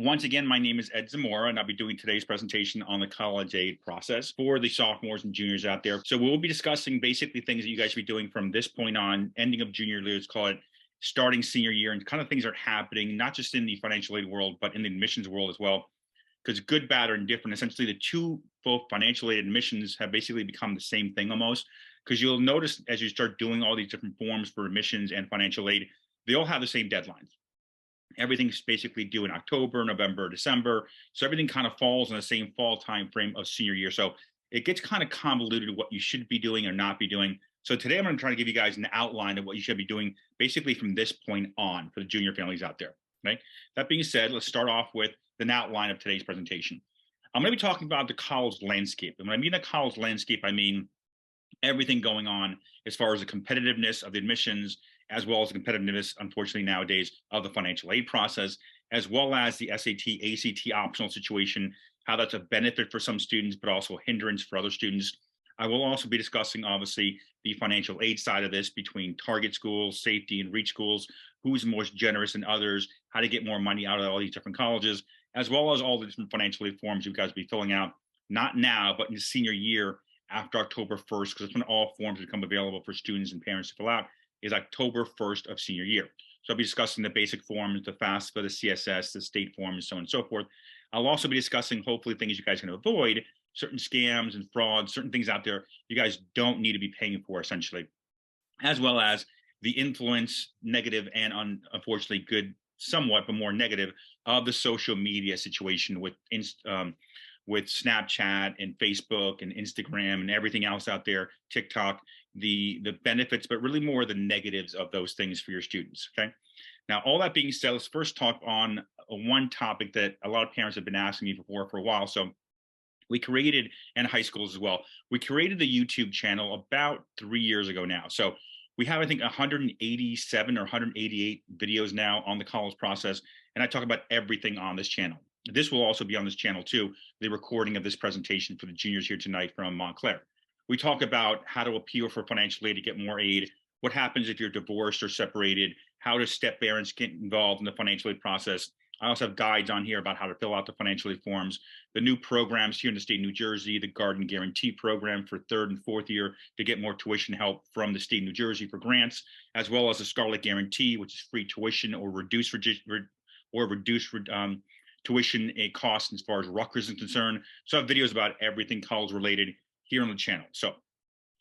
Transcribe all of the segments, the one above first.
Once again, my name is Ed Zamora, and I'll be doing today's presentation on the college aid process for the sophomores and juniors out there. So we'll be discussing basically things that you guys should be doing from this point on, ending of junior year, let's call it starting senior year, and kind of things are happening, not just in the financial aid world, but in the admissions world as well. Because good, bad, or indifferent, essentially the two, both financial aid and admissions, have basically become the same thing almost. Because you'll notice as you start doing all these different forms for admissions and financial aid, they all have the same deadlines. Everything's basically due in October, November, December. So everything kind of falls in the same fall time frame of senior year. So it gets kind of convoluted what you should be doing or not be doing. So today I'm going to try to give you guys an outline of what you should be doing basically from this point on for the junior families out there. Okay. That being said, let's start off with an outline of today's presentation. I'm going to be talking about the college landscape. And when I mean the college landscape, I mean everything going on as far as the competitiveness of the admissions, as well as the competitiveness, unfortunately, nowadays of the financial aid process, as well as the SAT, ACT optional situation, how that's a benefit for some students, but also a hindrance for other students. I will also be discussing, obviously, the financial aid side of this between target schools, safety, and reach schools, who's most generous than others, how to get more money out of all these different colleges, as well as all the different financial aid forms you guys will be filling out, not now, but in the senior year after October 1st, because that's when all forms become available for students and parents to fill out, is October 1st of senior year. So I'll be discussing the basic forms, the Fafsa, the CSS, the state forms, so on and so forth. I'll also be discussing hopefully things you guys can avoid, certain scams and frauds, certain things out there you guys don't need to be paying for essentially, as well as the influence, negative and unfortunately good, somewhat, but more negative, of the social media situation with Snapchat and Facebook and Instagram and everything else out there, TikTok, the benefits, but really more the negatives of those things for your students. Okay. Now, all that being said, let's first talk on one topic that a lot of parents have been asking me for a while. So we created, and high schools as well, we created the YouTube channel about 3 years ago now. So we have, I think, 187 or 188 videos now on the college process. And I talk about everything on this channel. This will also be on this channel too, the recording of this presentation for the juniors here tonight from Montclair. We talk about how to appeal for financial aid to get more aid, what happens if you're divorced or separated, how to step parents get involved in the financial aid process. I also have guides on here about how to fill out the financial aid forms, the new programs here in the state of New Jersey, the Garden Guarantee program for third and fourth year to get more tuition help from the state of New Jersey for grants, as well as the Scarlet Guarantee, which is free tuition or reduced tuition cost as far as Rutgers is concerned. So I have videos about everything college related here on the channel. So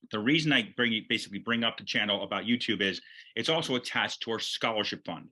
the reason I basically bring up the channel about YouTube is it's also attached to our scholarship fund.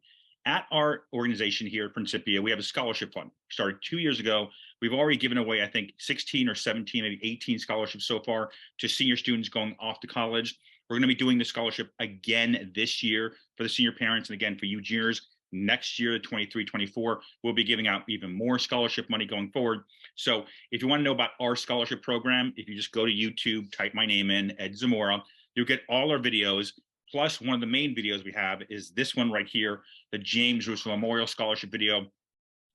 At our organization here at Principia, we have a scholarship fund. Started 2 years ago. We've already given away, I think, 16 or 17, maybe 18 scholarships so far to senior students going off to college. We're going to be doing the scholarship again this year for the senior parents, and again for you juniors. Next year, 23-24, we'll be giving out even more scholarship money going forward. So if you want to know about our scholarship program, if you just go to YouTube, type my name in, Ed Zamora, you'll get all our videos. Plus, one of the main videos we have is this one right here, the James Russell Memorial Scholarship video.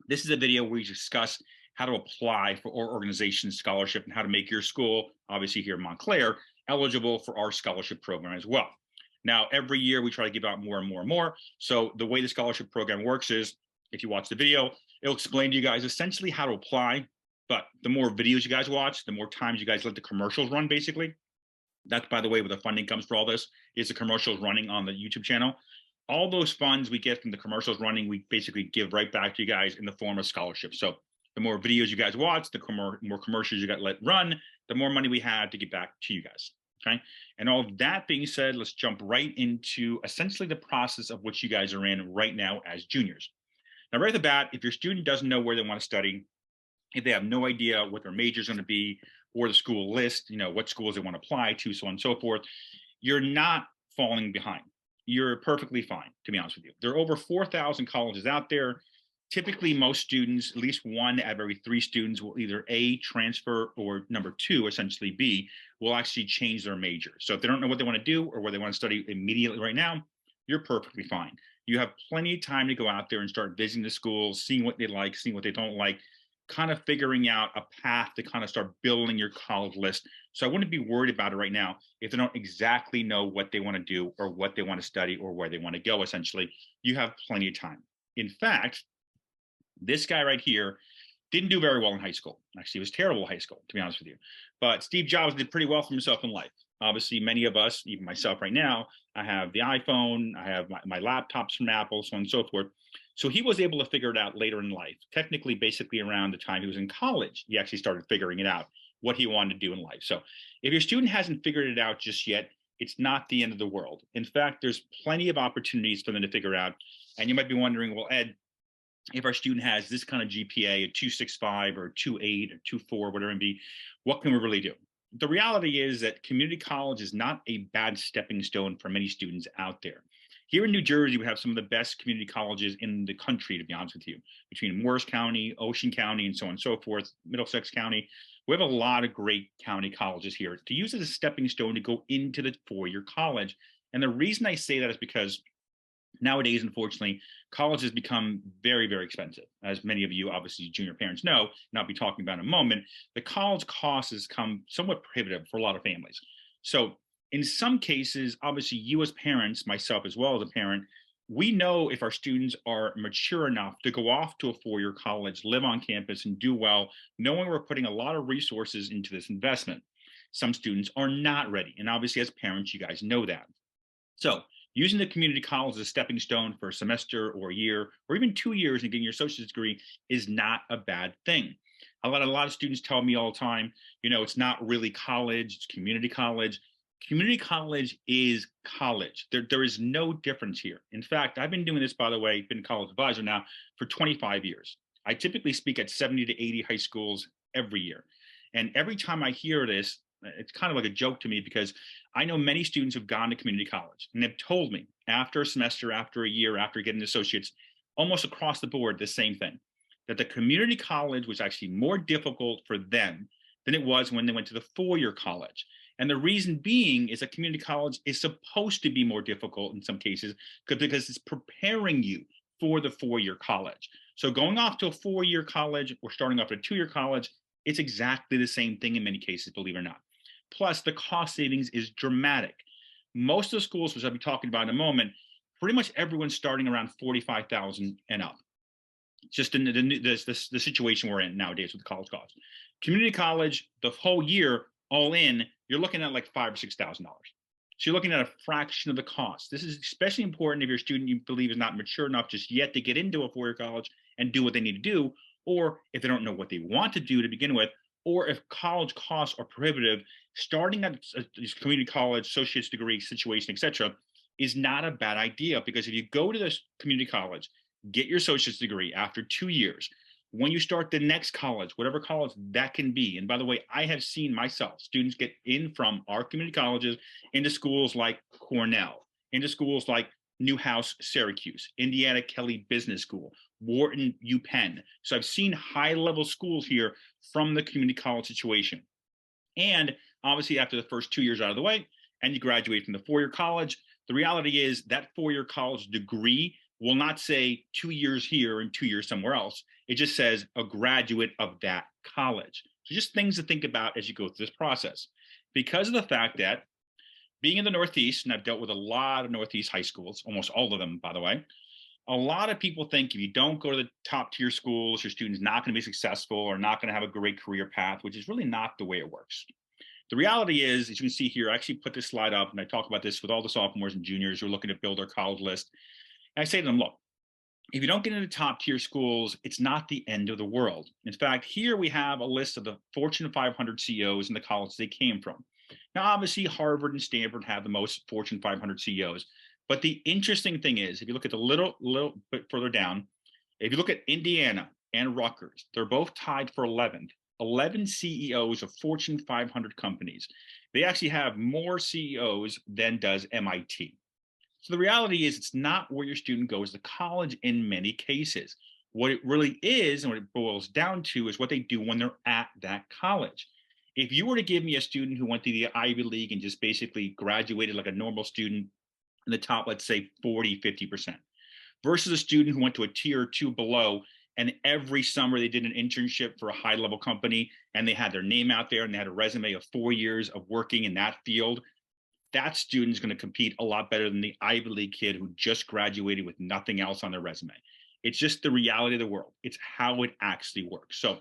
This is a video where we discuss how to apply for our organization's scholarship and how to make your school, obviously here in Montclair, eligible for our scholarship program as well. Now, every year we try to give out more and more and more. So the way the scholarship program works is, if you watch the video, it'll explain to you guys essentially how to apply. But the more videos you guys watch, the more times you guys let the commercials run, basically. That's, by the way, where the funding comes for all this, is the commercials running on the YouTube channel. All those funds we get from the commercials running, we basically give right back to you guys in the form of scholarships. So the more videos you guys watch, the more commercials you got let run, the more money we have to get back to you guys. Okay. And all of that being said, let's jump right into essentially the process of which you guys are in right now as juniors. Now, right off the bat, if your student doesn't know where they want to study, if they have no idea what their major is going to be or the school list, what schools they want to apply to, so on and so forth, you're not falling behind. You're perfectly fine, to be honest with you. There are over 4,000 colleges out there. Typically, most students, at least one out of every 3 students, will either A, transfer, or number 2, essentially B, will actually change their major. So if they don't know what they want to do or where they want to study immediately right now, you're perfectly fine. You have plenty of time to go out there and start visiting the schools, seeing what they like, seeing what they don't like, kind of figuring out a path to kind of start building your college list. So I wouldn't be worried about it right now if they don't exactly know what they want to do or what they want to study or where they want to go, essentially. You have plenty of time. In fact, This guy right here didn't do very well in high school. Actually, he was terrible in high school, to be honest with you. But Steve Jobs did pretty well for himself in life. Obviously, many of us, even myself right now, I have the iPhone, I have my laptops from Apple, so on and so forth. So he was able to figure it out later in life. Technically, basically around the time he was in college, he actually started figuring it out, what he wanted to do in life. So if your student hasn't figured it out just yet, it's not the end of the world. In fact, there's plenty of opportunities for them to figure out. And you might be wondering, well, Ed, if our student has this kind of GPA, a 2.65 or 2.8 or 2.4, whatever it may be, what can we really do? The reality is that community college is not a bad stepping stone for many students out there. Here in New Jersey, we have some of the best community colleges in the country, to be honest with you, between Morris County, Ocean County, and so on and so forth, Middlesex County. We have a lot of great county colleges here to use as a stepping stone to go into the four-year college. And the reason I say that is because nowadays, unfortunately, college has become very, very expensive. As many of you, obviously, junior parents know, and I'll be talking about in a moment, the college cost has come somewhat prohibitive for a lot of families. So in some cases, obviously, you as parents, myself as well as a parent, we know if our students are mature enough to go off to a four-year college, live on campus, and do well, knowing we're putting a lot of resources into this investment. Some students are not ready. And obviously, as parents, you guys know that. So using the community college as a stepping stone for a semester or a year or even 2 years and getting your associate's degree is not a bad thing. A lot of students tell me all the time, it's not really college, it's community college. Community college is college. There is no difference here. In fact, I've been doing this, by the way, been a college advisor now for 25 years. I typically speak at 70 to 80 high schools every year. And every time I hear this, it's kind of like a joke to me because I know many students who've gone to community college and they've told me after a semester, after a year, after getting associates, almost across the board, the same thing, that the community college was actually more difficult for them than it was when they went to the four-year college. And the reason being is that community college is supposed to be more difficult in some cases because it's preparing you for the four-year college. So going off to a four-year college or starting off at a two-year college, it's exactly the same thing in many cases, believe it or not. Plus, the cost savings is dramatic. Most of the schools, which I'll be talking about in a moment, pretty much everyone's starting around 45,000 and up. Just in the situation we're in nowadays with the college costs. Community college, the whole year, all in, you're looking at like $5,000 or $6,000. So you're looking at a fraction of the cost. This is especially important if your student you believe is not mature enough just yet to get into a four-year college and do what they need to do, or if they don't know what they want to do to begin with, or if college costs are prohibitive, starting at a community college, associate's degree situation, etc., is not a bad idea because if you go to this community college, get your associate's degree after 2 years, when you start the next college, whatever college that can be, and by the way, I have seen myself students get in from our community colleges into schools like Cornell, into schools like Newhouse, Syracuse, Indiana Kelley Business School, Wharton, UPenn. So I've seen high-level schools here from the community college situation. And obviously, after the first 2 years out of the way, and you graduate from the four-year college, the reality is that four-year college degree will not say 2 years here and 2 years somewhere else. It just says a graduate of that college. So just things to think about as you go through this process. Because of the fact that being in the Northeast, and I've dealt with a lot of Northeast high schools, almost all of them, by the way, a lot of people think if you don't go to the top tier schools, your student's not going to be successful or not going to have a great career path, which is really not the way it works. The reality is, as you can see here, I actually put this slide up and I talk about this with all the sophomores and juniors who are looking to build their college list. And I say to them, look, if you don't get into top tier schools, it's not the end of the world. In fact, here we have a list of the Fortune 500 CEOs and the colleges they came from. Now, obviously, Harvard and Stanford have the most Fortune 500 CEOs. But the interesting thing is, if you look at the little bit further down, if you look at Indiana and Rutgers, they're both tied for 11th. 11 CEOs of Fortune 500 companies. They actually have more CEOs than does MIT. So the reality is it's not where your student goes to college in many cases. What it really is and what it boils down to is what they do when they're at that college. If you were to give me a student who went to the Ivy League and just basically graduated like a normal student in the top, let's say 40, 50%, versus a student who went to a tier two below and every summer they did an internship for a high level company and they had their name out there and they had a resume of 4 years of working in that field, that student's going to compete a lot better than the Ivy League kid who just graduated with nothing else on their resume. It's just the reality of the world. It's how it actually works. So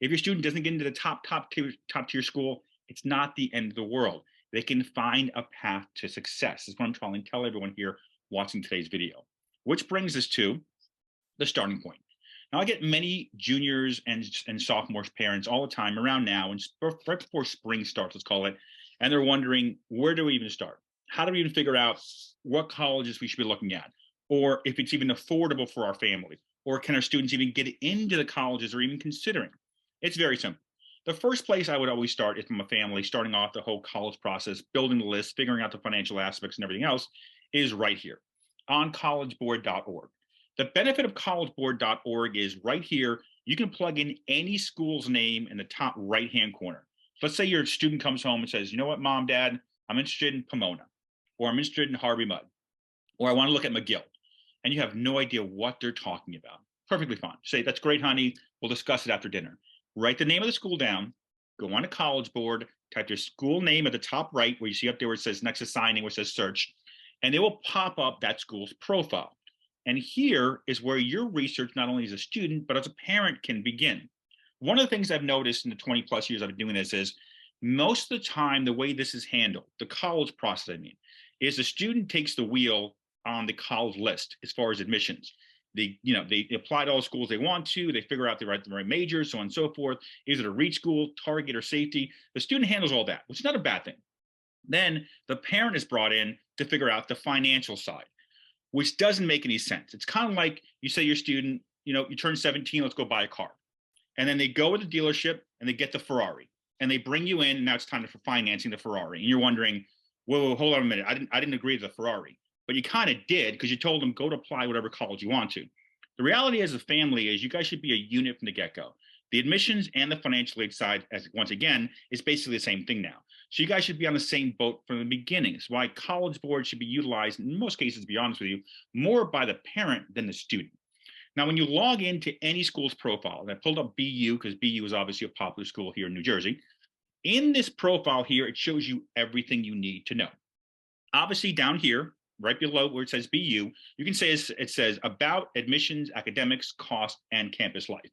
if your student doesn't get into the top tier school, it's not the end of the world. They can find a path to success. Is what I'm trying to tell everyone here watching today's video. Which brings us to the starting point. Now, I get many juniors and sophomores parents all the time around now, and right before spring starts, let's call it, and they're wondering, where do we even start? How do we even figure out what colleges we should be looking at? Or if it's even affordable for our family? Or can our students even get into the colleges or even considering? It's very simple. The first place I would always start is from a family, starting off the whole college process, building the list, figuring out the financial aspects and everything else, is right here on collegeboard.org. The benefit of collegeboard.org is right here, you can plug in any school's name in the top right-hand corner. Let's say your student comes home and says, you know what, mom, dad, I'm interested in Pomona, or I'm interested in Harvey Mudd, or I want to look at McGill. And you have no idea what they're talking about. Perfectly fine. Say, that's great, honey. We'll discuss it after dinner. Write the name of the school down, go on to College Board, type your school name at the top right, where you see up there where it says next to signing, where it says search, and it will pop up that school's profile. And here is where your research, not only as a student, but as a parent, can begin. One of the things I've noticed in the 20 plus years I've been doing this is most of the time, the way this is handled, the college process, I mean, is the student takes the wheel on the college list as far as admissions. They apply to all schools they want to, they figure out the right majors, so on and so forth. Is it a reach school, target, or safety? The student handles all that, which is not a bad thing. Then the parent is brought in to figure out the financial side, which doesn't make any sense. It's kind of like you say your student, you turn 17, let's go buy a car. And then they go to the dealership and they get the Ferrari and they bring you in, and now it's time for financing the Ferrari. And you're wondering, whoa, hold on a minute. I didn't agree to the Ferrari, but you kind of did because you told them go to apply whatever college you want to. The reality as a family is you guys should be a unit from the get-go. The admissions and the financial aid side, as once again, is basically the same thing now. So you guys should be on the same boat from the beginning. It's why College Board should be utilized, in most cases, to be honest with you, more by the parent than the student. Now, when you log into any school's profile, and I pulled up BU because BU is obviously a popular school here in New Jersey. In this profile here, it shows you everything you need to know. Obviously, down here, right below where it says BU, you can say it says about admissions, academics, cost, and campus life.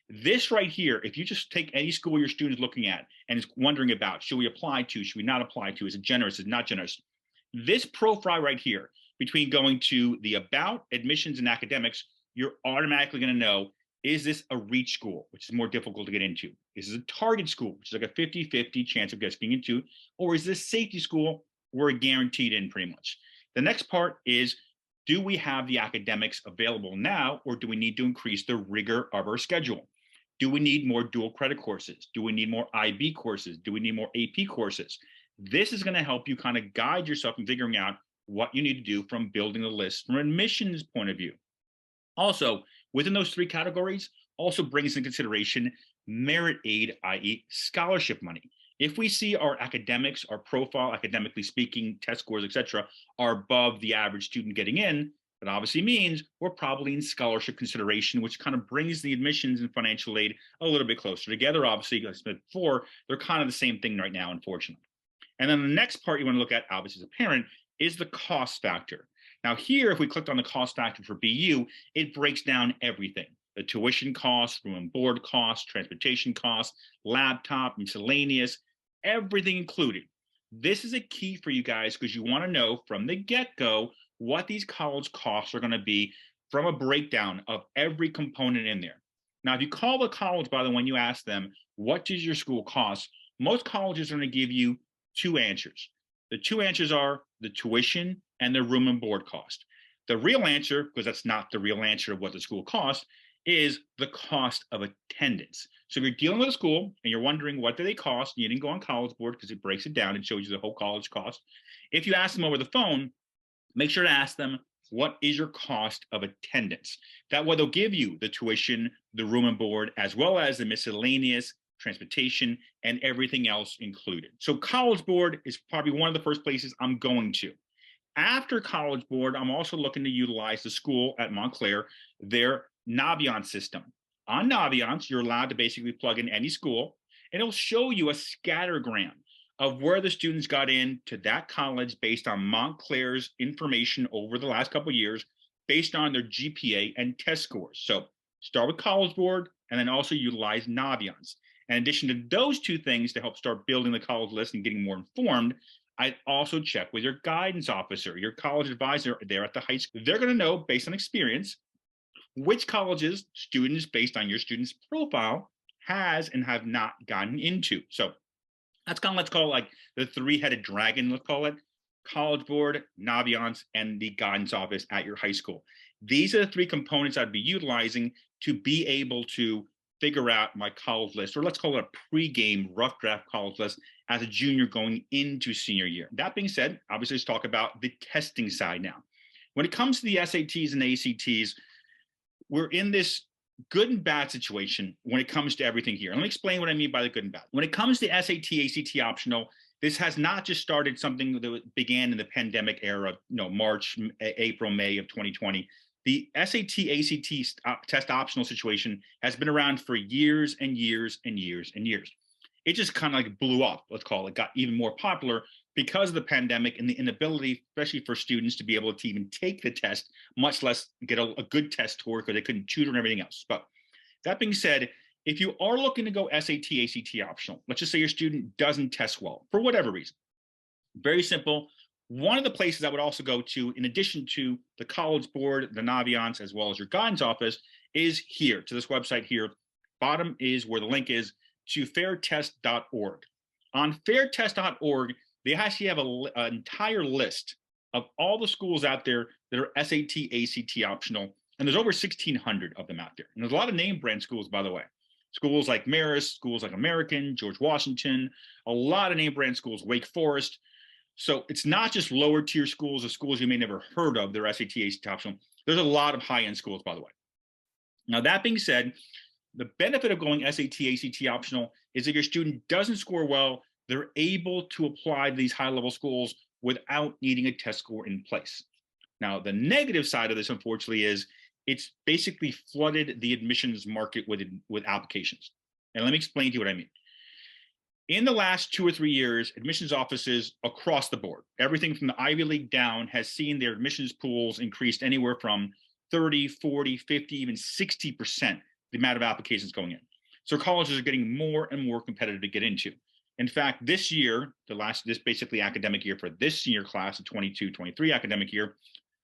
This right here, if you just take any school your student is looking at and is wondering about, should we apply to, should we not apply to, is it generous, is it not generous? This profile right here, between going to the about, admissions, and academics, you're automatically going to know, is this a reach school, which is more difficult to get into? Is this a target school, which is like a 50-50 chance of getting into? Or is this safety school, we're guaranteed in pretty much? The next part is, do we have the academics available now, or do we need to increase the rigor of our schedule? Do we need more dual credit courses? Do we need more IB courses? Do we need more AP courses? This is going to help you kind of guide yourself in figuring out what you need to do from building a list from an admissions point of view. Also, within those three categories, also brings into consideration merit aid, i.e. scholarship money. If we see our academics, our profile, academically speaking, test scores, etc., are above the average student getting in, that obviously means we're probably in scholarship consideration, which kind of brings the admissions and financial aid a little bit closer together. Obviously, as I said before, they're kind of the same thing right now, unfortunately. And then the next part you want to look at, obviously, as a parent, is the cost factor. Now here, if we clicked on the cost factor for BU, it breaks down everything. The tuition costs, room and board costs, transportation costs, laptop, miscellaneous, everything included. This is a key for you guys because you want to know from the get-go what these college costs are going to be from a breakdown of every component in there. Now, if you call the college, by the way, when you ask them, what does your school cost? Most colleges are going to give you two answers. The two answers are the tuition and the room and board cost. The real answer, because that's not the real answer of what the school costs, is the cost of attendance. So if you're dealing with a school and you're wondering what do they cost, and you didn't go on College Board because it breaks it down and shows you the whole college cost. If you ask them over the phone, make sure to ask them, what is your cost of attendance? That way they'll give you the tuition, the room and board, as well as the miscellaneous, transportation, and everything else included. So College Board is probably one of the first places I'm going to. After College Board, I'm also looking to utilize the school at Montclair, their Naviance system. On Naviance, you're allowed to basically plug in any school, and it'll show you a scattergram of where the students got into that college based on Montclair's information over the last couple of years, based on their GPA and test scores. So start with College Board and then also utilize Naviance. In addition to those two things to help start building the college list and getting more informed, I'd also check with your guidance officer, your college advisor there at the high school. They're going to know based on experience which colleges students based on your student's profile has and have not gotten into. So that's kind of, let's call it like the three-headed dragon, let's call it: College Board, Naviance, and the guidance office at your high school. These are the three components I'd be utilizing to be able to figure out my college list, or let's call it a pre-game rough draft college list as a junior going into senior year. That being said, obviously let's talk about the testing side now. When it comes to the SATs and ACTs, we're in this good and bad situation when it comes to everything here. Let me explain what I mean by the good and bad. When it comes to SAT, ACT optional, this has not just started something that began in the pandemic era, March, April, May of 2020. The SAT, ACT test optional situation has been around for years and years and years and years. It just kind of like blew up, let's call it, got even more popular because of the pandemic and the inability, especially for students, to be able to even take the test, much less get a good test score because they couldn't tutor and everything else. But that being said, if you are looking to go SAT, ACT optional, let's just say your student doesn't test well for whatever reason, very simple. One of the places I would also go to, in addition to the College Board, the Naviance, as well as your guidance office, is here to this website here. Bottom is where the link is to fairtest.org. On fairtest.org, they actually have an entire list of all the schools out there that are SAT, ACT optional. And there's over 1,600 of them out there. And there's a lot of name brand schools, by the way. Schools like Marist, schools like American, George Washington, a lot of name brand schools, Wake Forest. So it's not just lower tier schools or schools you may never heard of, they're SAT, ACT optional. There's a lot of high-end schools, by the way. Now, that being said, the benefit of going SAT, ACT optional is if your student doesn't score well, they're able to apply to these high-level schools without needing a test score in place. Now, the negative side of this, unfortunately, is it's basically flooded the admissions market with applications. And let me explain to you what I mean. In the last 2 or 3 years, admissions offices across the board, everything from the Ivy League down, has seen their admissions pools increased anywhere from 30, 40, 50, even 60% the amount of applications going in. So colleges are getting more and more competitive to get into. In fact, this year, this basically academic year for this senior class, the 22-23 academic year,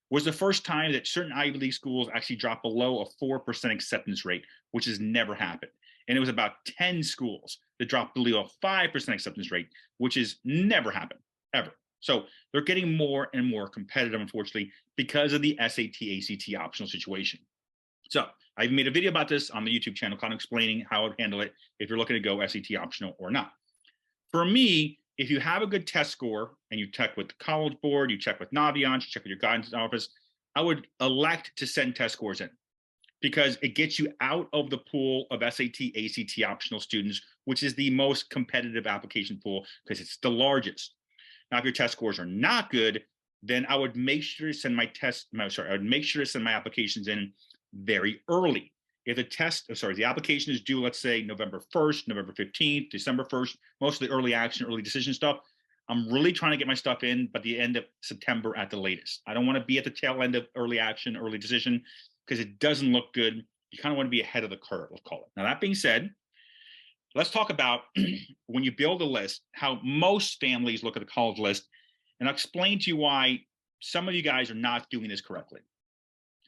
was the first time that certain Ivy League schools actually dropped below a 4% acceptance rate, which has never happened. And it was about 10 schools that dropped below a 5% acceptance rate, which has never happened, ever. So they're getting more and more competitive, unfortunately, because of the SAT, ACT optional situation. So I've made a video about this on the YouTube channel, kind of explaining how I would handle it if you're looking to go SAT optional or not. For me, if you have a good test score and you check with the College Board, you check with Naviance, you check with your guidance office, I would elect to send test scores in because it gets you out of the pool of SAT, ACT optional students, which is the most competitive application pool because it's the largest. Now, if your test scores are not good, then I would make sure to send my applications in very early. If the application is due, let's say November 1st, November 15th, December 1st, most of the early action, early decision stuff, I'm really trying to get my stuff in by the end of September at the latest. I don't want to be at the tail end of early action, early decision, because it doesn't look good. You kind of want to be ahead of the curve, let's call it. Now, that being said, let's talk about when you build a list, how most families look at the college list, and I'll explain to you why some of you guys are not doing this correctly.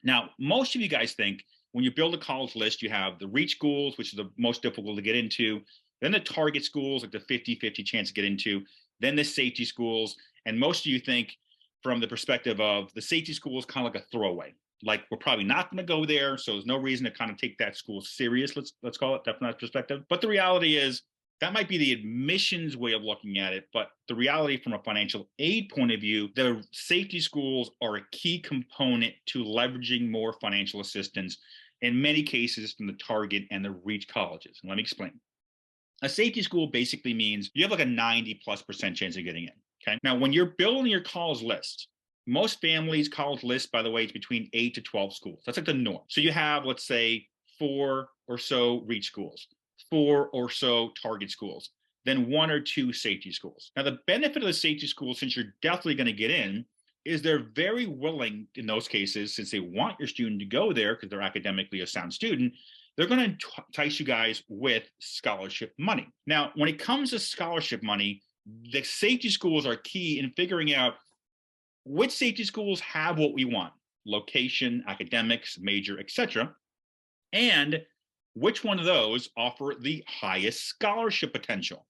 Now, most of you guys think when you build a college list, you have the reach schools, which is the most difficult to get into, then the target schools, like the 50-50 chance to get into, then the safety schools. And most of you think from the perspective of the safety schools, kind of like a throwaway. Like, we're probably not going to go there, so there's no reason to kind of take that school serious, let's call it, from that perspective. But the reality is, that might be the admissions way of looking at it, but the reality from a financial aid point of view, the safety schools are a key component to leveraging more financial assistance, in many cases from the target and the reach colleges. And let me explain. A safety school basically means you have like a 90+% chance of getting in, okay? Now, when you're building your college list, most families' college list, by the way, is between 8 to 12 schools. That's like the norm. So you have, let's say, 4 or so reach schools, 4 or so target schools, then 1 or 2 safety schools. Now, the benefit of the safety schools, since you're definitely going to get in, is they're very willing in those cases, since they want your student to go there because they're academically a sound student, they're going to entice you guys with scholarship money. Now, when it comes to scholarship money, the safety schools are key in figuring out which safety schools have what we want: location, academics, major, etc., and which one of those offer the highest scholarship potential.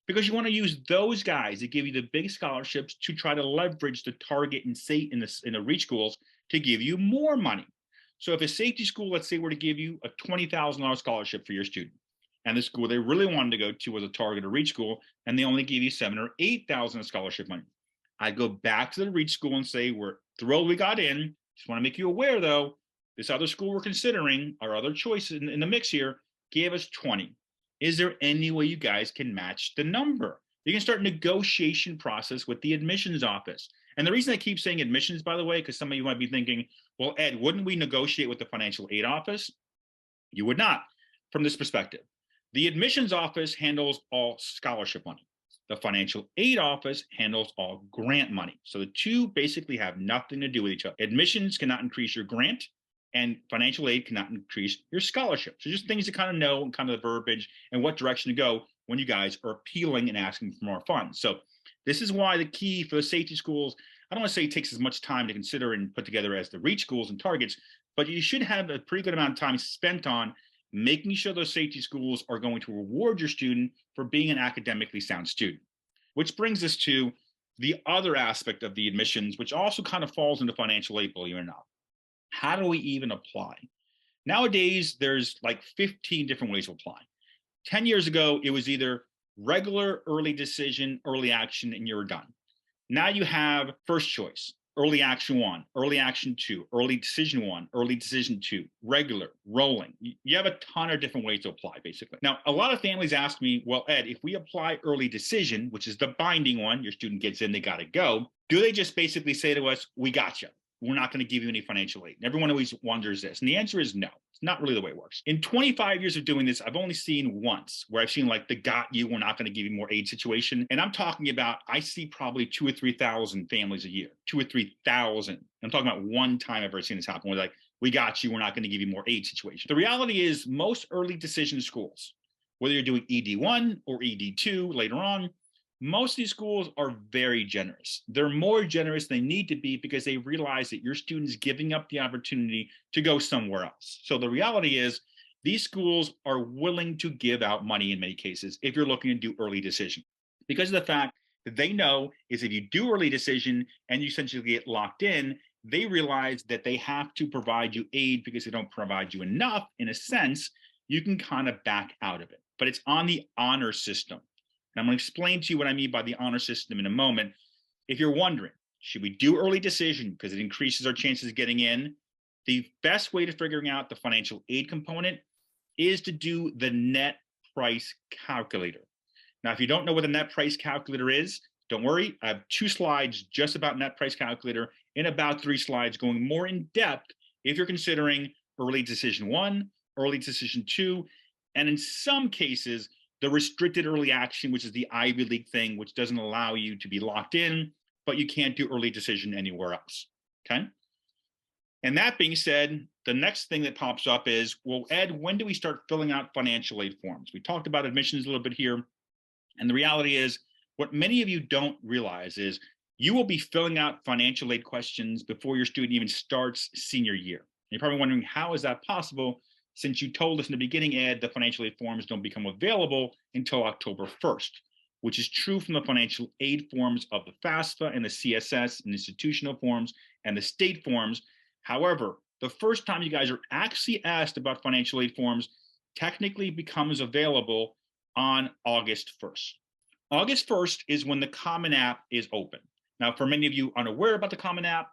Because you want to use those guys that give you the big scholarships to try to leverage the target and say in the reach schools to give you more money. So if a safety school, let's say, were to give you a $20,000 scholarship for your student, and the school they really wanted to go to was a target or reach school, and they only give you $7,000 or $8,000 of scholarship money, I'd go back to the reach school and say, we're thrilled we got in. Just want to make you aware, though, this other school we're considering, our other choice in the mix here, gave us 20. Is there any way you guys can match the number? You can start negotiation process with the admissions office. And the reason I keep saying admissions, by the way, because some of you might be thinking, well, Ed, wouldn't we negotiate with the financial aid office? You would not, from this perspective. The admissions office handles all scholarship money. The financial aid office handles all grant money. So the two basically have nothing to do with each other. Admissions cannot increase your grant, and financial aid cannot increase your scholarship. So just things to kind of know, and kind of the verbiage and what direction to go when you guys are appealing and asking for more funds. So this is why the key for the safety schools, I don't want to say it takes as much time to consider and put together as the reach schools and targets, but you should have a pretty good amount of time spent on making sure those safety schools are going to reward your student for being an academically sound student. Which brings us to the other aspect of the admissions, which also kind of falls into financial aid, believe it or not. How do we even apply? Nowadays, there's like 15 different ways to apply. 10 years ago, it was either regular early decision, early action, and you're done. Now you have first choice, early action 1, early action 2, early decision 1, early decision 2, regular, rolling. You have a ton of different ways to apply, basically. Now, a lot of families ask me, well, Ed, if we apply early decision, which is the binding one, your student gets in, they got to go, do they just basically say to us, we got you, we're not going to give you any financial aid? And everyone always wonders this. And the answer is no. It's not really the way it works. In 25 years of doing this, I've only seen once where I've seen like the got you, we're not going to give you more aid situation. And I'm talking about, I see probably 2,000 or 3,000 families a year, 2,000 or 3,000. I'm talking about one time I've ever seen this happen where like, we got you, we're not going to give you more aid situation. The reality is most early decision schools, whether you're doing ED1 or ED2 later on, most of these schools are very generous. They're more generous than they need to be because they realize that your student's giving up the opportunity to go somewhere else. So the reality is these schools are willing to give out money in many cases if you're looking to do early decision, because of the fact that they know is if you do early decision and you essentially get locked in, they realize that they have to provide you aid because they don't provide you enough. In a sense, you can kind of back out of it, but it's on the honor system. And I'm going to explain to you what I mean by the honor system in a moment. If you're wondering, should we do early decision because it increases our chances of getting in? The best way to figuring out the financial aid component is to do the net price calculator. Now, if you don't know what the net price calculator is, don't worry. I have 2 slides just about net price calculator and about 3 slides going more in depth if you're considering early decision 1, early decision 2, and in some cases, the restricted early action, which is the Ivy League thing, which doesn't allow you to be locked in, but you can't do early decision anywhere else, okay? And that being said, the next thing that pops up is, well, Ed, when do we start filling out financial aid forms? We talked about admissions a little bit here, and the reality is, what many of you don't realize is you will be filling out financial aid questions before your student even starts senior year. And you're probably wondering, how is that possible? Since you told us in the beginning, Ed, the financial aid forms don't become available until October 1st, which is true from the financial aid forms of the FAFSA and the CSS and institutional forms and the state forms. However, the first time you guys are actually asked about financial aid forms technically becomes available on August 1st. August 1st is when the Common App is open. Now, for many of you unaware about the Common App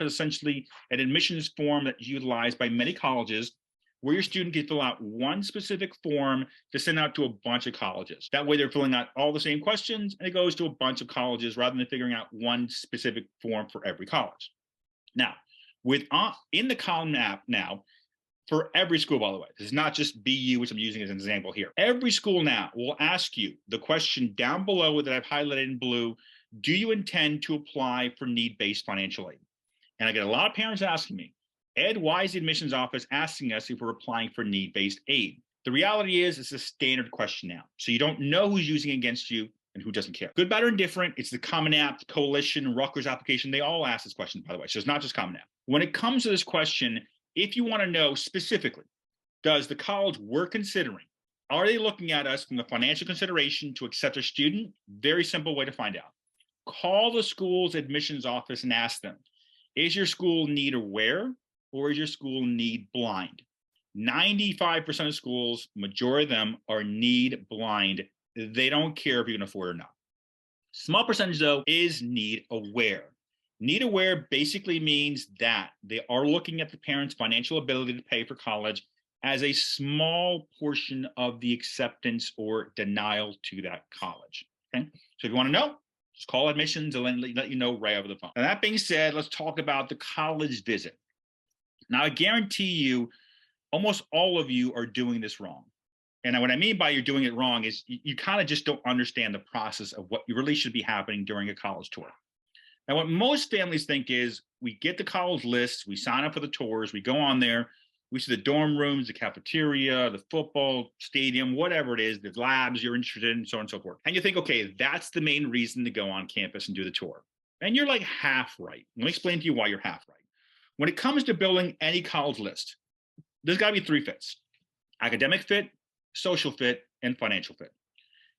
is essentially an admissions form that's utilized by many colleges where your student can fill out one specific form to send out to a bunch of colleges. That way they're filling out all the same questions and it goes to a bunch of colleges rather than figuring out one specific form for every college. Now, in the Common App now, for every school, by the way, this is not just BU, which I'm using as an example here. Every school now will ask you the question down below that I've highlighted in blue. Do you intend to apply for need-based financial aid? And I get a lot of parents asking me, Ed, why is the admissions office asking us if we're applying for need-based aid? The reality is it's a standard question now. So you don't know who's using it against you and who doesn't care. Good, bad, or indifferent, it's the Common App, the Coalition, Rutgers application. They all ask this question, by the way. So it's not just Common App. When it comes to this question, if you want to know specifically, does the college we're considering, are they looking at us from the financial consideration to accept a student? Very simple way to find out. Call the school's admissions office and ask them, is your school need aware or is your school need blind? 95% of schools, majority of them, are need blind. They don't care if you can afford it or not. Small percentage, though, is need aware. Need aware basically means that they are looking at the parent's financial ability to pay for college as a small portion of the acceptance or denial to that college. Okay, so if you want to know, just call admissions and let you know right over the phone. Now, that being said, let's talk about the college visit. Now, I guarantee you, almost all of you are doing this wrong. And what I mean by you're doing it wrong is you kind of just don't understand the process of what really should be happening during a college tour. Now, what most families think is we get the college lists, we sign up for the tours, we go on there, we see the dorm rooms, the cafeteria, the football stadium, whatever it is, the labs you're interested in, so on and so forth. And you think, okay, that's the main reason to go on campus and do the tour. And you're like half right. Let me explain to you why you're half right. When it comes to building any college list, there's got to be three fits: academic fit, social fit, and financial fit.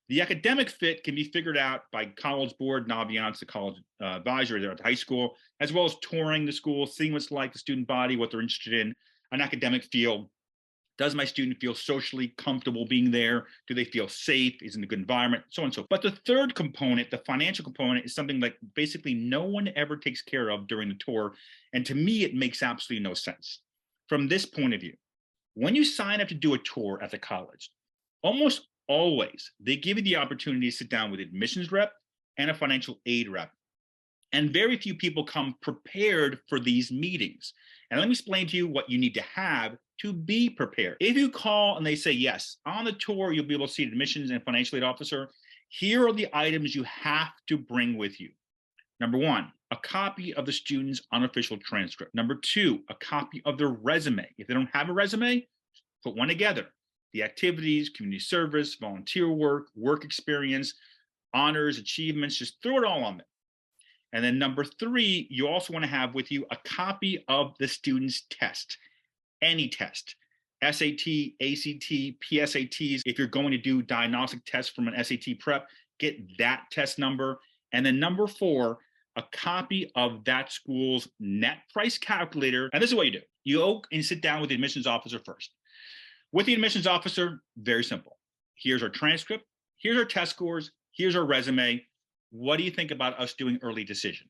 The academic fit can be figured out by college board, Naviance, the college advisor there at the high school, as well as touring the school, seeing what's like the student body, what they're interested in, an academic feel. Does my student feel socially comfortable being there? Do they feel safe? Is it in a good environment? So on and so forth. But the third component, the financial component, is something like basically no one ever takes care of during the tour. And to me, it makes absolutely no sense. From this point of view, when you sign up to do a tour at the college, almost always they give you the opportunity to sit down with an admissions rep and a financial aid rep. And very few people come prepared for these meetings. And let me explain to you what you need to have to be prepared. If you call and they say, yes, on the tour, you'll be able to see an admissions and financial aid officer, here are the items you have to bring with you. Number one, a copy of the student's unofficial transcript. Number two, a copy of their resume. If they don't have a resume, put one together. The activities, community service, volunteer work, work experience, honors, achievements, just throw it all on there. And then number three, you also want to have with you a copy of the student's test, any test, SAT, ACT, PSATs. If you're going to do diagnostic tests from an SAT prep, get that test number. And then number four, a copy of that school's net price calculator. And this is what you do. You go and sit down with the admissions officer first. With the admissions officer, very simple. Here's our transcript. Here's our test scores. Here's our resume. What do you think about us doing early decision?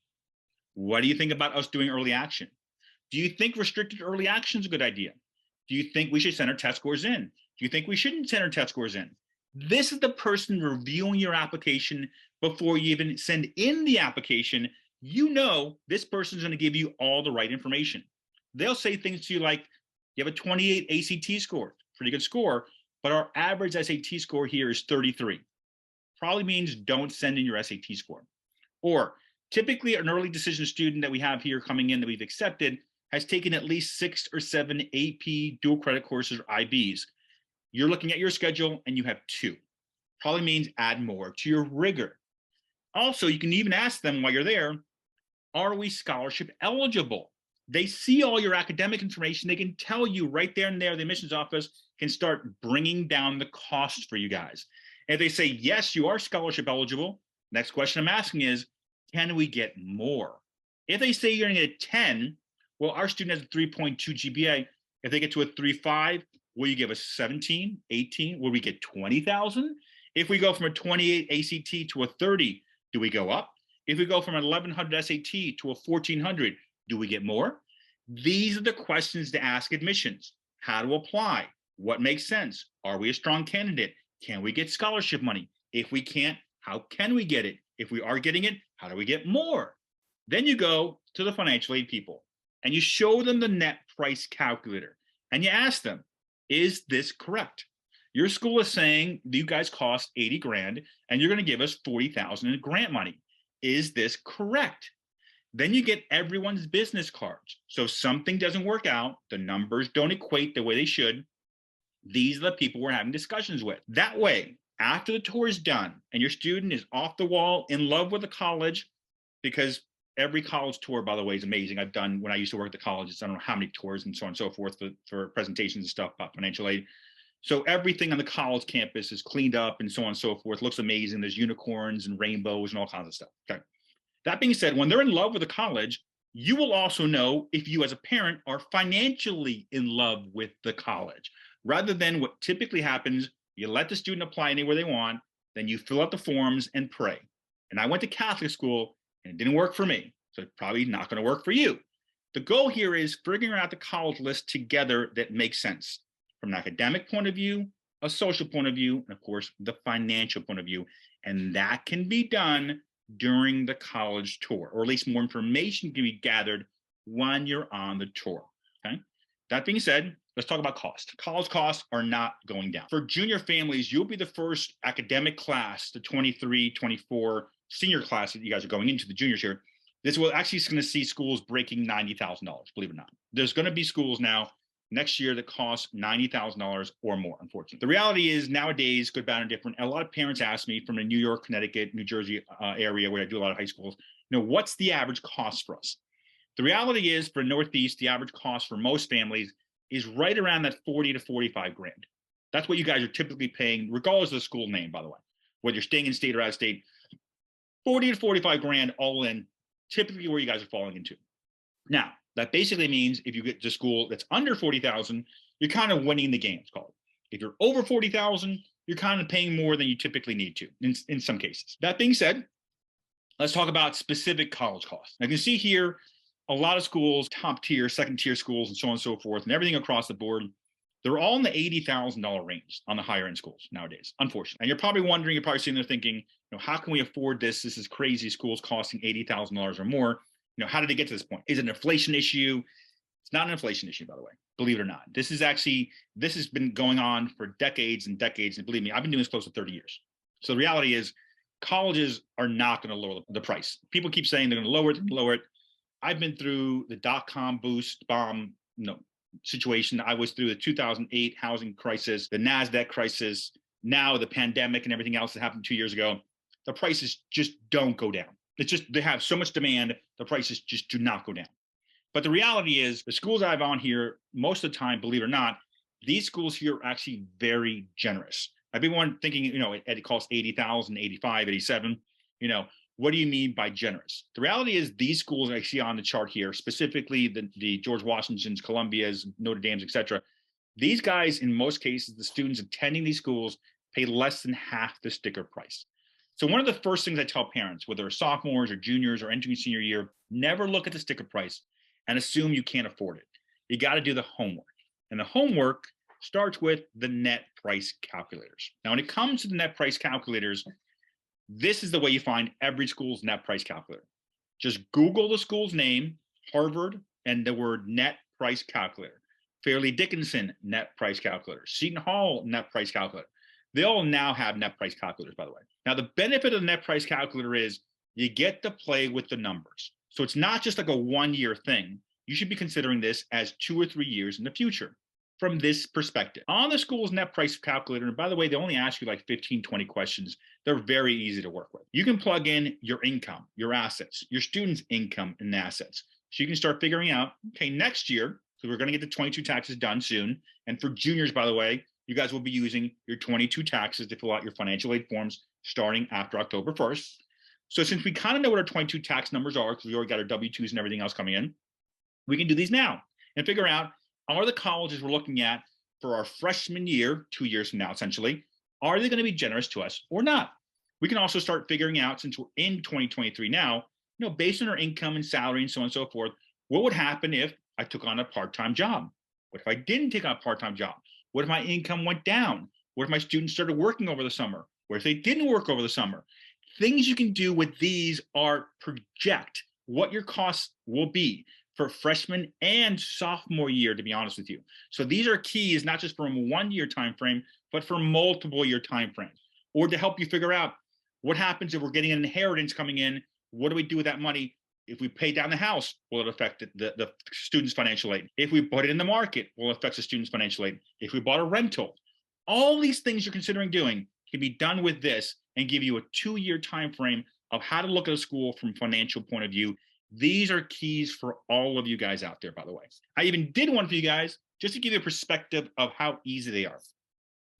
What do you think about us doing early action? Do you think restricted early action is a good idea? Do you think we should send our test scores in? Do you think we shouldn't send our test scores in? This is the person reviewing your application before you even send in the application. You know this person's going to give you all the right information. They'll say things to you like, you have a 28 ACT score, pretty good score, but our average SAT score here is 33. Probably means don't send in your SAT score. Or typically an early decision student that we have here coming in that we've accepted has taken at least 6 or 7 AP dual credit courses or IBs. You're looking at your schedule and you have 2. Probably means add more to your rigor. Also, you can even ask them while you're there, are we scholarship eligible? They see all your academic information. They can tell you right there and there, the admissions office can start bringing down the cost for you guys. And if they say, yes, you are scholarship eligible, next question I'm asking is, can we get more? If they say you're going to get 10, well, our student has a 3.2 GPA. If they get to a 3.5, will you give us 17, 18? Will we get 20,000? If we go from a 28 ACT to a 30, do we go up? If we go from an 1100 SAT to a 1400, do we get more? These are the questions to ask admissions. How to apply? What makes sense? Are we a strong candidate? Can we get scholarship money? If we can't, how can we get it? If we are getting it, how do we get more? Then you go to the financial aid people and you show them the net price calculator and you ask them, is this correct? Your school is saying you guys cost 80 grand and you're going to give us 40,000 in grant money. Is this correct? Then you get everyone's business cards. So if something doesn't work out, the numbers don't equate the way they should, these are the people we're having discussions with. That way, after the tour is done and your student is off the wall, in love with the college, because every college tour, by the way, is amazing. I've done, when I used to work at the colleges, I don't know how many tours and so on and so forth for presentations and stuff about financial aid. So everything on the college campus is cleaned up and so on and so forth. Looks amazing. There's unicorns and rainbows and all kinds of stuff. Okay. That being said, when they're in love with the college, you will also know if you as a parent are financially in love with the college, rather than what typically happens. You let the student apply anywhere they want, then you fill out the forms and pray. And I went to Catholic school and it didn't work for me. So it's probably not going to work for you. The goal here is figuring out the college list together that makes sense from an academic point of view, a social point of view, and of course, the financial point of view. And that can be done during the college tour, or at least more information can be gathered when you're on the tour. Okay. That being said, let's talk about cost. College costs are not going down. For junior families, you'll be the first academic class, the 23, 24 senior class that you guys are going into, the juniors here. This will actually going to see schools breaking $90,000, believe it or not. There's going to be schools now next year that cost $90,000 or more, unfortunately. The reality is nowadays, good, bad, and different. And a lot of parents ask me from the New York, Connecticut, New Jersey area where I do a lot of high schools, what's the average cost for us? The reality is for Northeast, the average cost for most families is right around that 40 to 45 grand. That's what you guys are typically paying, regardless of the school name, by the way, whether you're staying in state or out of state, 40 to 45 grand all in, typically where you guys are falling into. Now, that basically means if you get to school that's under 40,000, you're kind of winning the game, it's called. If you're over 40,000, you're kind of paying more than you typically need to in some cases. That being said, let's talk about specific college costs. Now, you can see here a lot of schools, top tier, second tier schools, and so on and so forth, and everything across the board, they're all in the $80,000 range on the higher end schools nowadays, unfortunately. And you're probably wondering, you're probably sitting there thinking, how can we afford this? This is crazy. Schools costing $80,000 or more. How did it get to this point? Is it an inflation issue? It's not an inflation issue, by the way, believe it or not. This has been going on for decades and decades. And believe me, I've been doing this close to 30 years. So the reality is colleges are not going to lower the price. People keep saying they're going to lower it. I've been through the dot-com boost bomb situation. I was through the 2008 housing crisis, the NASDAQ crisis, now the pandemic and everything else that happened 2 years ago. The prices just don't go down. It's just, they have so much demand, the prices just do not go down. But the reality is the schools I have on here, most of the time, believe it or not, these schools here are actually very generous. I've been one thinking, it costs 80,000, 85, 87, what do you mean by generous? The reality is these schools I see on the chart here, specifically the George Washington's, Columbia's, Notre Dame's, et cetera, these guys, in most cases, the students attending these schools pay less than half the sticker price. So one of the first things I tell parents, whether sophomores or juniors or entering senior year, never look at the sticker price and assume you can't afford it. You got to do the homework. And the homework starts with the net price calculators. Now, when it comes to the net price calculators, this is the way you find every school's net price calculator. Just Google the school's name, Harvard, and the word net price calculator. Fairleigh Dickinson net price calculator. Seton Hall net price calculator. They all now have net price calculators, by the way. Now, the benefit of the net price calculator is you get to play with the numbers. So it's not just like a one-year thing. You should be considering this as 2 or 3 years in the future from this perspective. On the school's net price calculator, and by the way, they only ask you like 15, 20 questions. They're very easy to work with. You can plug in your income, your assets, your students' income and assets. So you can start figuring out, okay, next year, so we're going to get the 22 taxes done soon. And for juniors, by the way, you guys will be using your 22 taxes to fill out your financial aid forms starting after October 1st. So since we kind of know what our 22 tax numbers are, because we already got our W-2s and everything else coming in, we can do these now and figure out, are the colleges we're looking at for our freshman year, 2 years from now, essentially, are they going to be generous to us or not? We can also start figuring out, since we're in 2023 now, based on our income and salary and so on and so forth, what would happen if I took on a part-time job? What if I didn't take on a part-time job? What if my income went down? What if my students started working over the summer? What if they didn't work over the summer? Things you can do with these are project what your costs will be for freshman and sophomore year, to be honest with you. So these are keys, not just from a 1 year time frame, but for multiple year time frames, or to help you figure out what happens if we're getting an inheritance coming in What do we do with that money? If we pay down the house, will it affect the student's financial aid? If we put it in the market, will it affect the student's financial aid? If we bought a rental, all these things you're considering doing can be done with this and give you a 2-year time frame of how to look at a school from a financial point of view. These are keys for all of you guys out there, by the way. I even did one for you guys just to give you a perspective of how easy they are.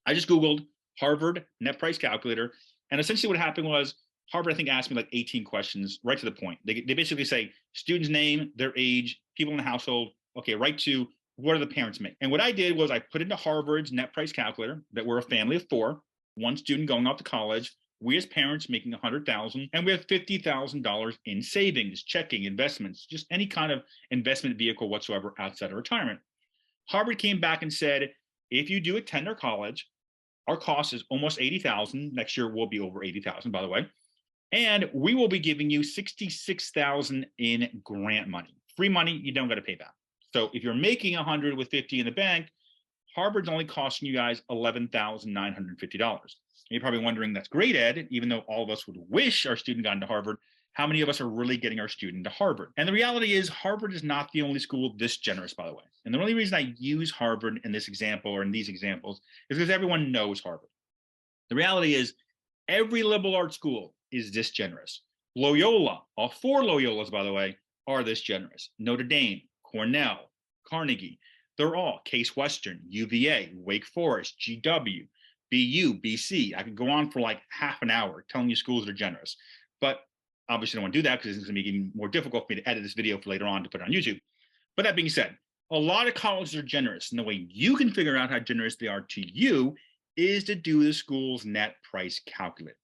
I just Googled Harvard net price calculator, and essentially what happened was Harvard, I think, asked me like 18 questions right to the point. They basically say student's name, their age, people in the household, okay, right to what do the parents make? And what I did was I put into Harvard's net price calculator that we're a family of 4, one student going off to college, we as parents making $100,000, and we have $50,000 in savings, checking, investments, just any kind of investment vehicle whatsoever outside of retirement. Harvard came back and said, if you do attend our college, our cost is almost $80,000. Next year will be over $80,000, by the way. And we will be giving you $66,000 in grant money. Free money, you don't got to pay back. So if you're making 100 with 50 in the bank, Harvard's only costing you guys $11,950. You're probably wondering, that's great, Ed, even though all of us would wish our student got into Harvard, how many of us are really getting our student to Harvard? And the reality is Harvard is not the only school this generous, by the way. And the only reason I use Harvard in this example or in these examples is because everyone knows Harvard. The reality is every liberal arts school is this generous. Loyola, all 4 Loyolas, by the way, are this generous. Notre Dame, Cornell, Carnegie, they're all Case Western, UVA, Wake Forest, GW, BU, BC. I could go on for like half an hour telling you schools that are generous, but obviously I don't want to do that because it's going to be even more difficult for me to edit this video for later on to put it on YouTube. But that being said, a lot of colleges are generous, and the way you can figure out how generous they are to you is to do the school's net price calculator.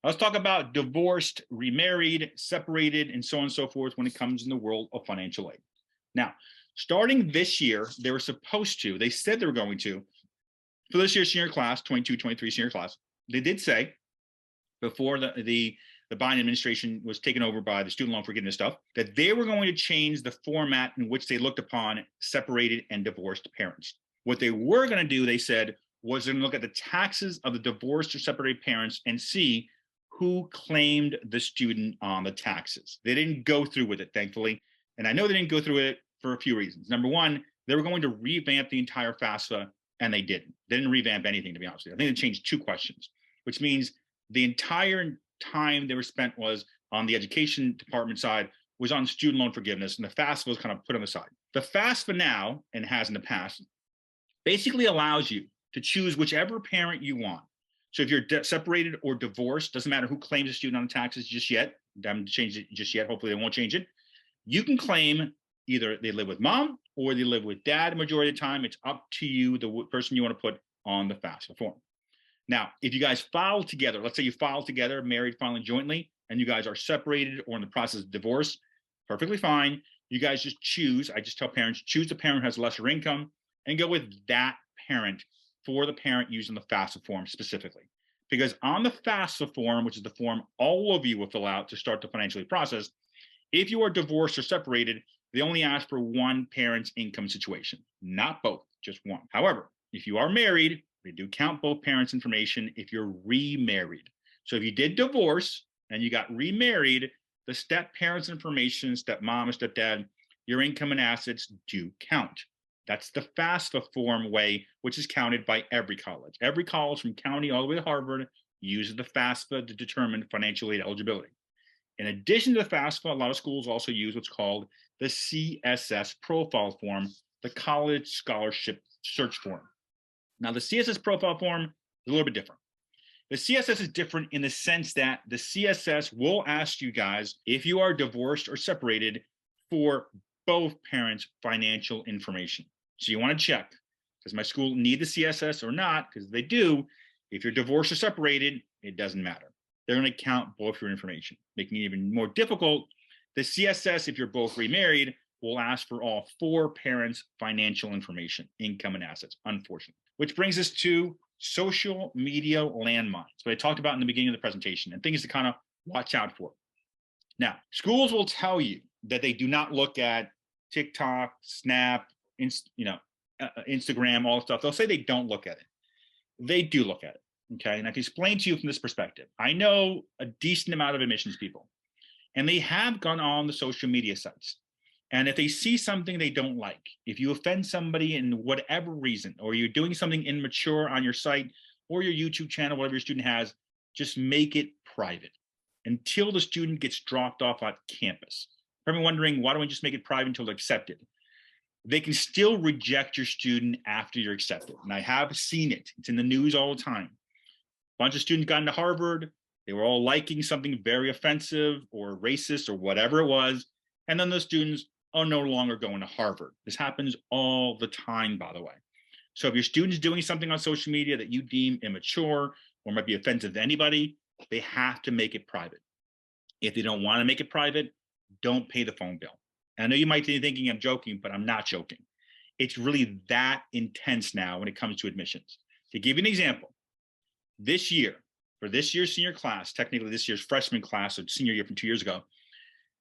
Let's talk about divorced, remarried, separated, and so on and so forth when it comes in the world of financial aid. Now, starting this year, they were supposed to, they said they were going to, for this year's senior class, 22-23 senior class, they did say before the Biden administration was taken over by the student loan forgiveness stuff, that they were going to change the format in which they looked upon separated and divorced parents. What they were going to do, they said, was they're going to look at the taxes of the divorced or separated parents and see who claimed the student on the taxes. They didn't go through with it, thankfully. And I know they didn't go through it for a few reasons. Number one, they were going to revamp the entire FAFSA, and they didn't. They didn't revamp anything, to be honest with you. I think they changed 2 questions, which means the entire time they were spent was on the education department side was on student loan forgiveness, and the FAFSA was kind of put on the side. The FAFSA now, and has in the past, basically allows you to choose whichever parent you want. So if you're separated or divorced, doesn't matter who claims a student on the taxes just yet. They haven't changed it just yet. Hopefully they won't change it. You can claim either they live with mom or they live with dad the majority of the time. It's up to you, the person you want to put on the FAFSA form. Now, if you guys file together, let's say you file together, married, filing jointly, and you guys are separated or in the process of divorce, perfectly fine. You guys just choose, I just tell parents, choose the parent who has lesser income and go with that parent for the parent using the FAFSA form specifically. Because on the FAFSA form, which is the form all of you will fill out to start the financial aid process, if you are divorced or separated, they only ask for one parent's income situation, not both, just one. However, if you are married, they do count both parents' information if you're remarried. So if you did divorce and you got remarried, the step parents' information, step mom or stepdad, your income and assets do count. That's the FAFSA form way, which is counted by every college. Every college from county all the way to Harvard uses the FAFSA to determine financial aid eligibility. In addition to the FAFSA, a lot of schools also use what's called the CSS profile form, the College Scholarship Search Form. Now, the CSS profile form is a little bit different. The CSS is different in the sense that the CSS will ask you guys, if you are divorced or separated, for both parents' financial information. So you want to check, does my school need the CSS or not? Because they do. If you're divorced or separated, it doesn't matter. They're going to count both your information, making it even more difficult. The CSS, if you're both remarried, will ask for all 4 parents' financial information, income and assets, unfortunately. Which brings us to social media landmines, what I talked about in the beginning of the presentation, and things to kind of watch out for. Now, schools will tell you that they do not look at TikTok, Snap, Instagram, all the stuff. They'll say they don't look at it. They do look at it, okay? And I can explain to you from this perspective. I know a decent amount of admissions people, And they have gone on the social media sites. And if they see something they don't like, if you offend somebody in whatever reason, or you're doing something immature on your site or your YouTube channel, whatever your student has, just make it private until the student gets dropped off at campus. Probably wondering, why don't we just make it private until they're accepted? They can still reject your student after you're accepted. And I have seen it. It's in the news all the time. A bunch of students got into Harvard. They were all liking something very offensive or racist or whatever it was. And then the students are no longer going to Harvard. This happens all the time, by the way. So if your student's doing something on social media that you deem immature or might be offensive to anybody, they have to make it private. If they don't want to make it private, don't pay the phone bill. And I know you might be thinking I'm joking, but I'm not joking. It's really that intense now when it comes to admissions. To give you an example, this year, for this year's senior class, technically this year's freshman class, so senior year from 2 years ago,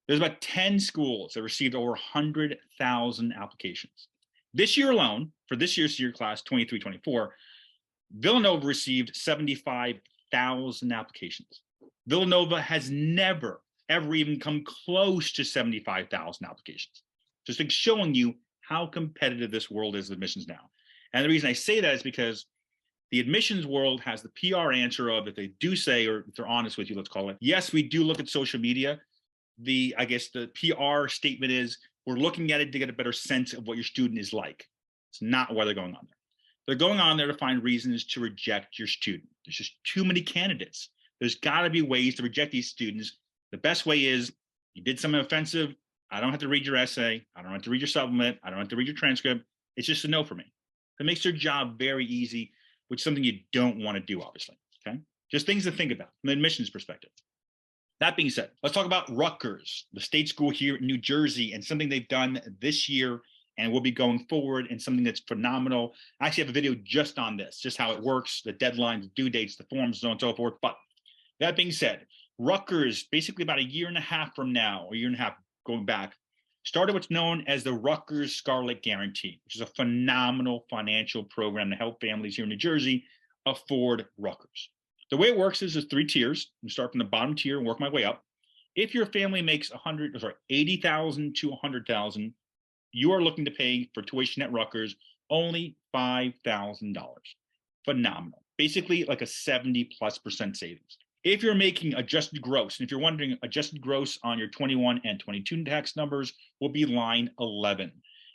there's about 10 schools that received over 100,000 applications. This year alone, for this year's senior class, 23-24, Villanova received 75,000 applications. Villanova has never, ever even come close to 75,000 applications. Just like showing you how competitive this world is with admissions now. And the reason I say that is because the admissions world has the PR answer of, if they do say, or if they're honest with you, let's call it, yes, we do look at social media. I guess the PR statement is, we're looking at it to get a better sense of what your student is like. It's not why they're going on there. They're going on there to find reasons to reject your student. There's just too many candidates. There's got to be ways to reject these students. The best way is, you did something offensive, I don't have to read your essay, I don't have to read your supplement, I don't have to read your transcript. It's just a no for me. It makes their job very easy, which is something you don't want to do, obviously. Okay, just things to think about from an admissions perspective. That being said, let's talk about Rutgers, the state school here in New Jersey, and something they've done this year and will be going forward, and something that's phenomenal. I actually have a video just on this, just how it works, the deadlines, due dates, the forms, so on and so forth. But that being said, Rutgers, basically about a year and a half from now, or a year and a half going back, started what's known as the Rutgers Scarlet Guarantee, which is a phenomenal financial program to help families here in New Jersey afford Rutgers. The way it works is there's 3 tiers. You start from the bottom tier and work my way up. If your family makes 80,000 to 100,000, you are looking to pay for tuition at Rutgers only $5,000. Phenomenal. Basically like a 70+% savings. If you're making adjusted gross, and if you're wondering, adjusted gross on your 21 and 22 tax numbers will be line 11.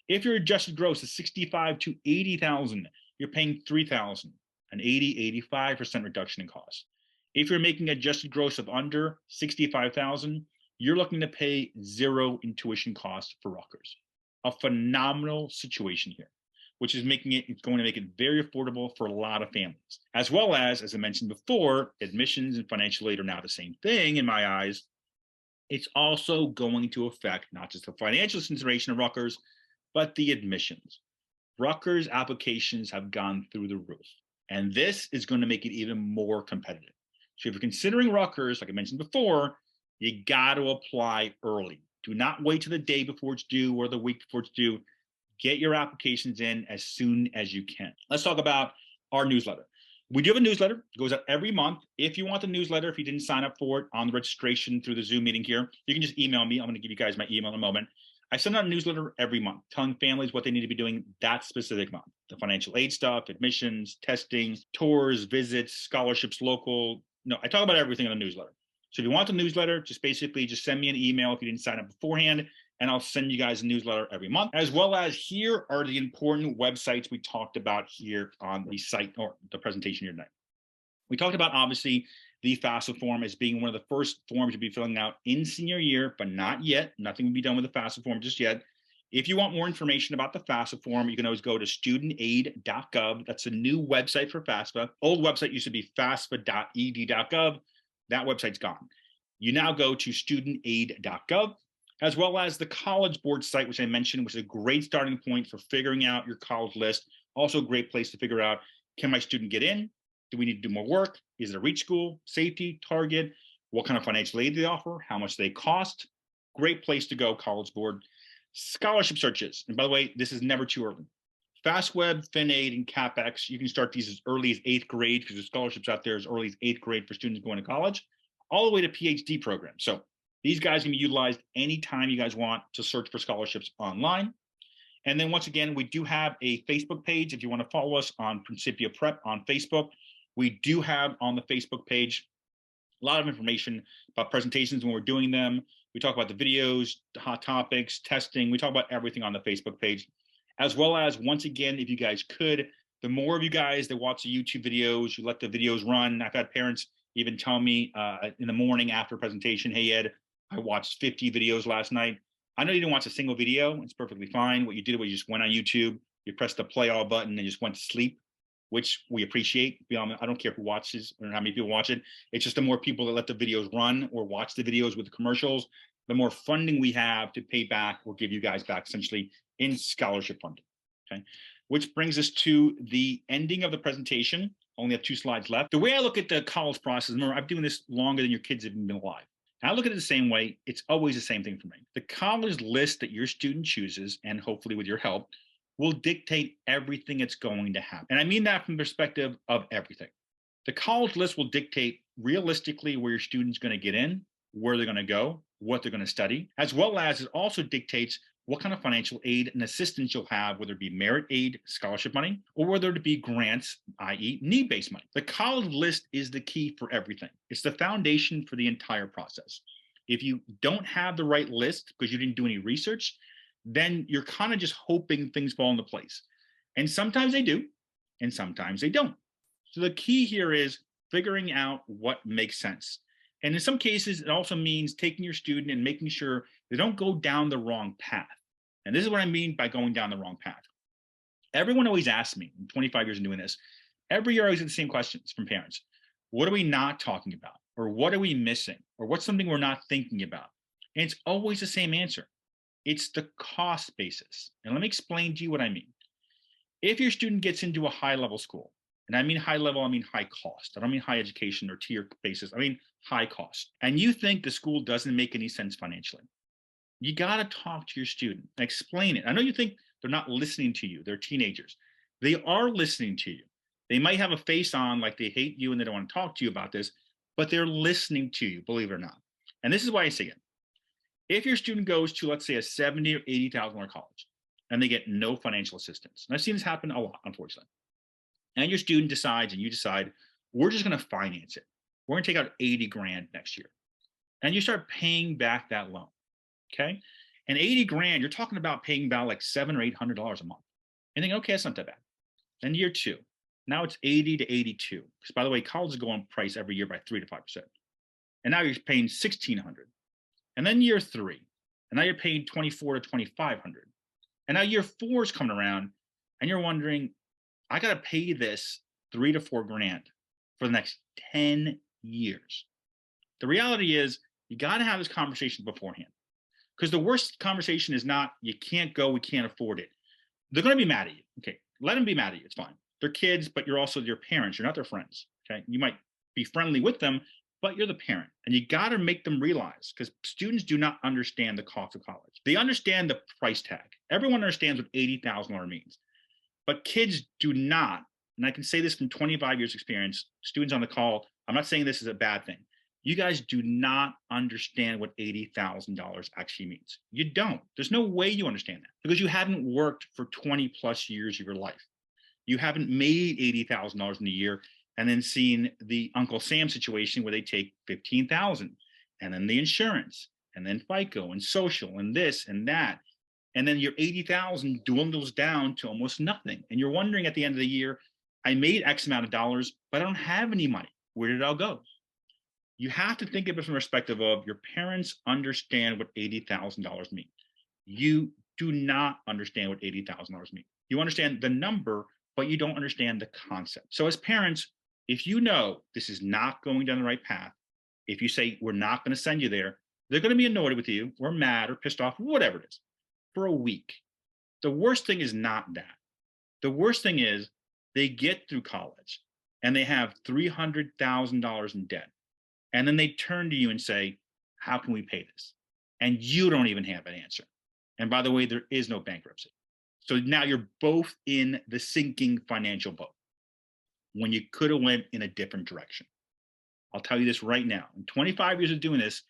If your adjusted gross is 65 to 80,000, you're paying $3,000, an 85% reduction in cost. If you're making adjusted gross of under 65,000, you're looking to pay 0 in tuition costs for Rutgers. A phenomenal situation here, which is it's going to make it very affordable for a lot of families. As well as I mentioned before, admissions and financial aid are now the same thing in my eyes. It's also going to affect not just the financial consideration of Rutgers, but the admissions. Rutgers applications have gone through the roof, and this is going to make it even more competitive. So if you're considering Rutgers, like I mentioned before, you got to apply early. Do not wait till the day before it's due or the week before it's due. Get your applications in as soon as you can. Let's talk about our newsletter. We do have a newsletter. It goes out every month. If you want the newsletter, if you didn't sign up for it on the registration through the Zoom meeting here, you can just email me. I'm going to give you guys my email in a moment. I send out a newsletter every month telling families what they need to be doing that specific month. The financial aid stuff, admissions, testing, tours, visits, scholarships, local. No, I talk about everything in the newsletter. So if you want the newsletter, just send me an email if you didn't sign up beforehand, and I'll send you guys a newsletter every month. As well as, here are the important websites we talked about here on the site, or the presentation here tonight. We talked about, obviously, the FAFSA form as being one of the first forms you'll be filling out in senior year, but not yet. Nothing will be done with the FAFSA form just yet. If you want more information about the FAFSA form, you can always go to studentaid.gov. That's a new website for FAFSA. Old website used to be fafsa.ed.gov. That website's gone. You now go to studentaid.gov, as well as the College Board site, which I mentioned, which is a great starting point for figuring out your college list. Also a great place to figure out, can my student get in? Do we need to do more work? Is it a reach school, safety, target? What kind of financial aid do they offer? How much they cost? Great place to go, College Board. Scholarship searches. And by the way, this is never too early. FastWeb, FinAid, and CapEx, you can start these as early as 8th grade, because there's scholarships out there as early as 8th grade for students going to college, all the way to PhD programs. So These guys can be utilized anytime you guys want to search for scholarships online. And then once again, we do have a Facebook page. If you want to follow us on Principia Prep on Facebook, we do have on the Facebook page a lot of information about presentations when we're doing them. We talk about the videos, the hot topics, testing. We talk about everything on the Facebook page, as well as, once again, if you guys could, the more of you guys that watch the YouTube videos, you let the videos run. I've had parents even tell me in the morning after presentation, hey, Ed, I watched 50 videos last night. I know you didn't watch a single video. It's perfectly fine. What you did was you just went on YouTube, you pressed the play all button and just went to sleep, which we appreciate. I don't care who watches or how many people watch it. It's just the more people that let the videos run or watch the videos with the commercials, the more funding we have to pay back or give you guys back essentially in scholarship funding. Okay. Which brings us to the ending of the presentation. Only have 2 slides left. The way I look at the college process, remember, I've been doing this longer than your kids have been alive. And I look at it the same way. It's always the same thing for me. The college list that your student chooses, and hopefully with your help, will dictate everything that's going to happen. And I mean that from the perspective of everything. The college list will dictate realistically where your student's going to get in, where they're going to go, what they're going to study, as well as it also dictates what kind of financial aid and assistance you'll have, whether it be merit aid, scholarship money, or whether it be grants, i.e. need-based money. The college list is the key for everything. It's the foundation for the entire process. If you don't have the right list because you didn't do any research, then you're kind of just hoping things fall into place. And sometimes they do, and sometimes they don't. So the key here is figuring out what makes sense. And in some cases, it also means taking your student and making sure they don't go down the wrong path. And this is what I mean by going down the wrong path. Everyone always asks me, in 25 years of doing this, every year I always get the same questions from parents. What are we not talking about? Or what are we missing? Or what's something we're not thinking about? And it's always the same answer. It's the cost basis. And let me explain to you what I mean. If your student gets into a high level school, and I mean high level, I mean high cost. I don't mean high education or tier basis. I mean high cost. And you think the school doesn't make any sense financially, you got to talk to your student and explain it. I know you think they're not listening to you. They're teenagers. They are listening to you. They might have a face on like they hate you and they don't want to talk to you about this, but they're listening to you, believe it or not. And this is why I say it. If your student goes to, let's say, a $70,000 or $80,000 college and they get no financial assistance, and I've seen this happen a lot, unfortunately, and your student decides and you decide, we're just going to finance it. We're going to take out 80 grand next year. And you start paying back that loan. Okay. And 80 grand, you're talking about paying about like $700 or $800 a month. And think, okay, that's not that bad. Then year 2, now it's 80 to 82. Because by the way, colleges go on price every year by 3 to 5%. And now you're paying 1,600. And then year 3, and now you're paying 24 to 2,500. And now year 4 is coming around, and you're wondering, I got to pay this 3 to 4 grand for the next 10 years. The reality is, you got to have this conversation beforehand. Because the worst conversation is not, you can't go, we can't afford it. They're going to be mad at you. Okay, let them be mad at you. It's fine. They're kids, but you're also their parents. You're not their friends. Okay, you might be friendly with them, but you're the parent. And you got to make them realize, because students do not understand the cost of college. They understand the price tag. Everyone understands what $80,000 means. But kids do not. And I can say this from 25 years experience, students on the call, I'm not saying this is a bad thing. You guys do not understand what $80,000 actually means. You don't. There's no way you understand that because you haven't worked for 20 plus years of your life. You haven't made $80,000 in a year and then seen the Uncle Sam situation where they take 15,000 and then the insurance and then FICO and social and this and that. And then your 80,000 dwindles down to almost nothing. And you're wondering at the end of the year, I made X amount of dollars, but I don't have any money. Where did it all go? You have to think of it from the perspective of your parents understand what $80,000 mean. You do not understand what $80,000 mean. You understand the number, but you don't understand the concept. So as parents, if you know this is not going down the right path, if you say, we're not going to send you there, they're going to be annoyed with you or mad or pissed off, whatever it is, for a week. The worst thing is not that. The worst thing is they get through college and they have $300,000 in debt. And then they turn to you and say, how can we pay this? And you don't even have an answer. And by the way, there is no bankruptcy. So now you're both in the sinking financial boat when you could have went in a different direction. I'll tell you this right now. In 25 years of doing this,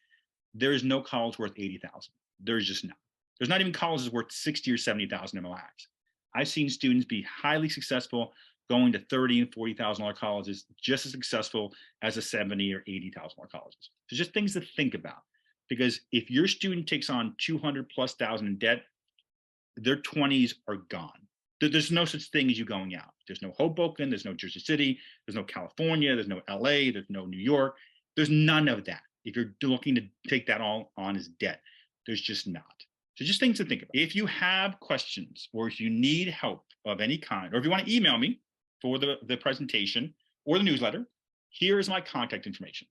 There is no college worth 80,000. There's just not. There's not even colleges worth 60 or 70,000 in my labs. I've seen students be highly successful going to 30 and $40,000 colleges, just as successful as the 70 or $80,000 colleges. So just things to think about. Because if your student takes on 200 plus thousand in debt, their 20s are gone. There's no such thing as you going out. There's no Hoboken, there's no Jersey City, there's no California, there's no LA, there's no New York. There's none of that. If you're looking to take that all on as debt, there's just not. So just things to think about. If you have questions or if you need help of any kind, or if you want to email me for the presentation or the newsletter, here is my contact information.